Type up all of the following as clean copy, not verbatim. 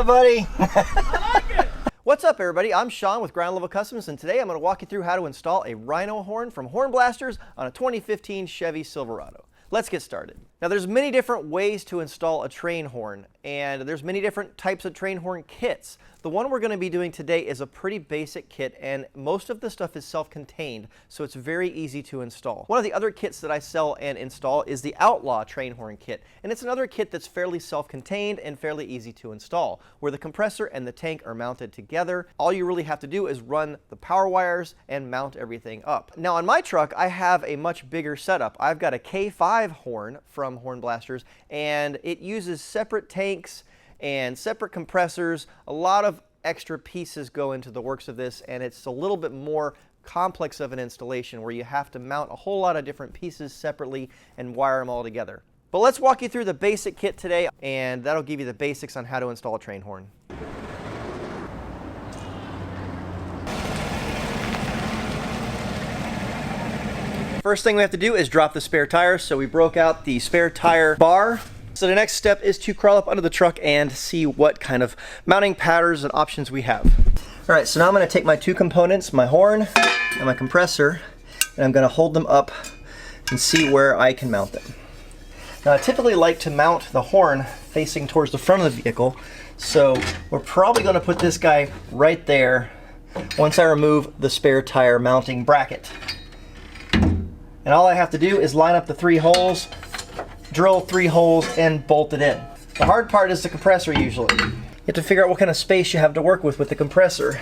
up, buddy? I like it. What's up, everybody? I'm Sean with Ground Level Customs, and today I'm going to walk you through how to install a Rhino horn from HornBlasters on a 2015 Chevy Silverado. Let's get started. Now, there's many different ways to install a train horn, and there's many different types of train horn kits. The one we're going to be doing today is a pretty basic kit, and most of the stuff is self-contained, so it's very easy to install. One of the other kits that I sell and install is the Outlaw train horn kit, and it's another kit that's fairly self-contained and fairly easy to install, where the compressor and the tank are mounted together. All you really have to do is run the power wires and mount everything up. Now, on my truck, I have a much bigger setup. I've got a K5 horn from HornBlasters, and it uses separate tanks and separate compressors. A lot of extra pieces go into the works of this, and it's a little bit more complex of an installation where you have to mount a whole lot of different pieces separately and wire them all together. But let's walk you through the basic kit today, and that'll give you the basics on how to install a train horn. First thing we have to do is drop the spare tire, so we broke out the spare tire bar. So the next step is to crawl up under the truck and see what kind of mounting patterns and options we have. All right, so now I'm going to take my two components, my horn and my compressor, and I'm going to hold them up and see where I can mount them. Now, I typically like to mount the horn facing towards the front of the vehicle, so we're probably going to put this guy right there once I remove the spare tire mounting bracket. And all I have to do is line up the 3 holes, drill 3 holes, and bolt it in. The hard part is the compressor usually. You have to figure out what kind of space you have to work with the compressor,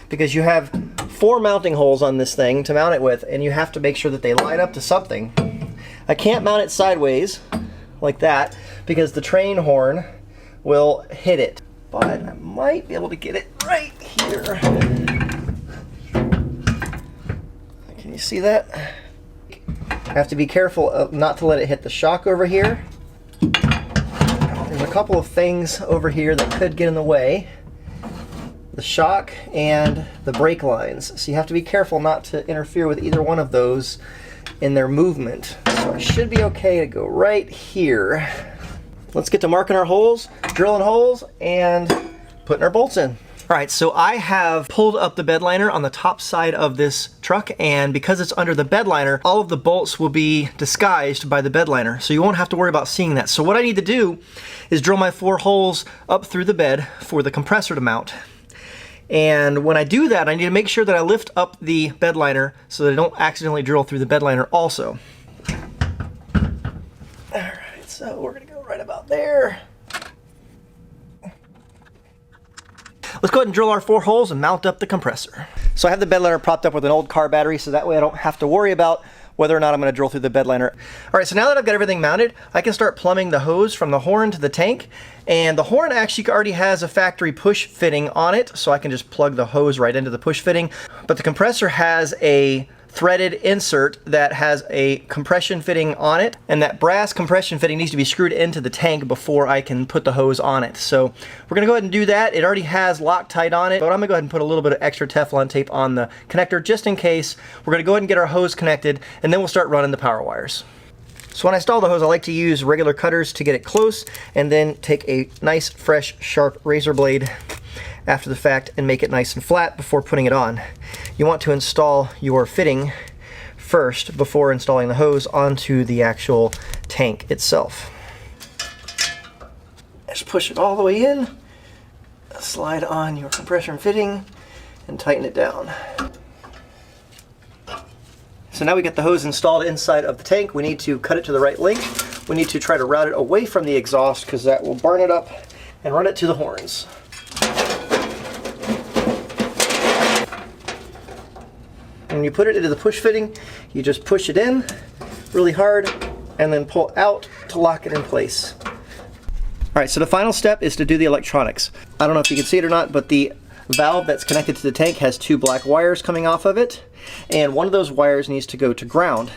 because you have 4 mounting holes on this thing to mount it with, and you have to make sure that they line up to something. I can't mount it sideways like that because the train horn will hit it, but I might be able to get it right here. Can you see that? I have to be careful not to let it hit the shock over here. There's a couple of things over here that could get in the way. The shock and the brake lines. So you have to be careful not to interfere with either one of those in their movement. So it should be okay to go right here. Let's get to marking our holes, drilling holes, and putting our bolts in. All right, so I have pulled up the bed liner on the top side of this truck, and because it's under the bed liner, all of the bolts will be disguised by the bed liner, so you won't have to worry about seeing that. So what I need to do is drill my 4 holes up through the bed for the compressor to mount. And when I do that, I need to make sure that I lift up the bed liner so that I don't accidentally drill through the bed liner also. All right, so we're gonna go right about there. Let's go ahead and drill our 4 holes and mount up the compressor. So I have the bed liner propped up with an old car battery, so that way I don't have to worry about whether or not I'm going to drill through the bed liner. All right, so now that I've got everything mounted, I can start plumbing the hose from the horn to the tank. And the horn actually already has a factory push fitting on it, so I can just plug the hose right into the push fitting. But the compressor has a threaded insert that has a compression fitting on it, and that brass compression fitting needs to be screwed into the tank before I can put the hose on it. So we're gonna go ahead and do that. It already has Loctite on it, but I'm gonna go ahead and put a little bit of extra Teflon tape on the connector just in case. We're gonna go ahead and get our hose connected, and then we'll start running the power wires. So when I install the hose, I like to use regular cutters to get it close, and then take a nice, fresh, sharp razor blade after the fact and make it nice and flat before putting it on. You want to install your fitting first before installing the hose onto the actual tank itself. Just push it all the way in, slide on your compression fitting, and tighten it down. So now we get the hose installed inside of the tank. We need to cut it to the right length. We need to try to route it away from the exhaust because that will burn it up, and run it to the horns. When you put it into the push fitting, you just push it in really hard and then pull out to lock it in place. All right, so the final step is to do the electronics. I don't know if you can see it or not, but the valve that's connected to the tank has 2 black wires coming off of it, and one of those wires needs to go to ground.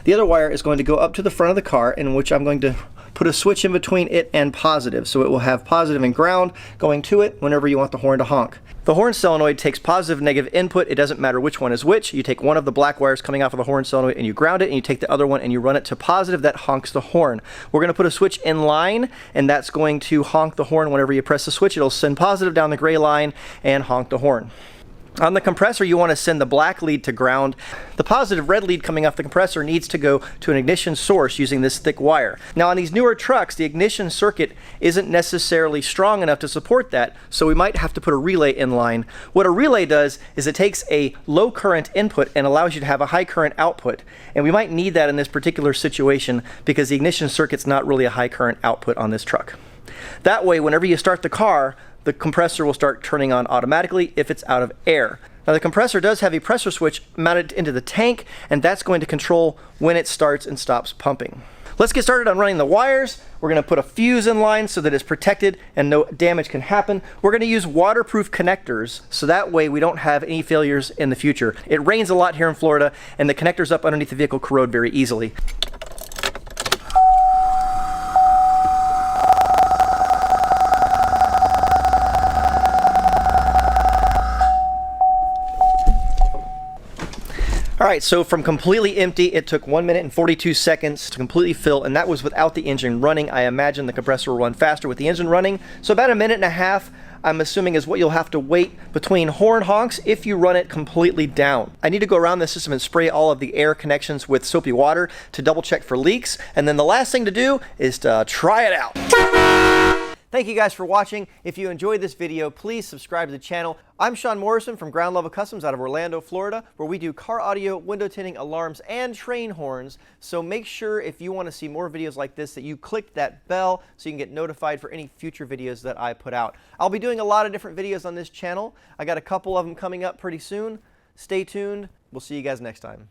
The other wire is going to go up to the front of the car, in which I'm going to put a switch in between it and positive, so it will have positive and ground going to it whenever you want the horn to honk. The horn solenoid takes positive and negative input. It doesn't matter which one is which. You take one of the black wires coming off of the horn solenoid and you ground it, and you take the other one and you run it to positive. That honks the horn. We're going to put a switch in line, and that's going to honk the horn. Whenever you press the switch, it'll send positive down the gray line and honk the horn. On the compressor, you want to send the black lead to ground. The positive red lead coming off the compressor needs to go to an ignition source using this thick wire. Now on these newer trucks, the ignition circuit isn't necessarily strong enough to support that, so we might have to put a relay in line. What a relay does is it takes a low current input and allows you to have a high current output. And we might need that in this particular situation because the ignition circuit's not really a high current output on this truck. That way, whenever you start the car, the compressor will start turning on automatically if it's out of air. Now the compressor does have a pressure switch mounted into the tank, and that's going to control when it starts and stops pumping. Let's get started on running the wires. We're going to put a fuse in line so that it's protected and no damage can happen. We're going to use waterproof connectors so that way we don't have any failures in the future. It rains a lot here in Florida, and the connectors up underneath the vehicle corrode very easily. All right, so from completely empty, it took 1 minute and 42 seconds to completely fill, and that was without the engine running. I imagine the compressor will run faster with the engine running. So about 1.5 minutes, I'm assuming, is what you'll have to wait between horn honks if you run it completely down. I need to go around the system and spray all of the air connections with soapy water to double check for leaks. And then the last thing to do is to try it out. Thank you guys for watching. If you enjoyed this video, please subscribe to the channel. I'm Sean Morrison from Ground Level Customs out of Orlando, Florida, where we do car audio, window tinting, alarms, and train horns. So make sure if you want to see more videos like this that you click that bell so you can get notified for any future videos that I put out. I'll be doing a lot of different videos on this channel. I got a couple of them coming up pretty soon. Stay tuned. We'll see you guys next time.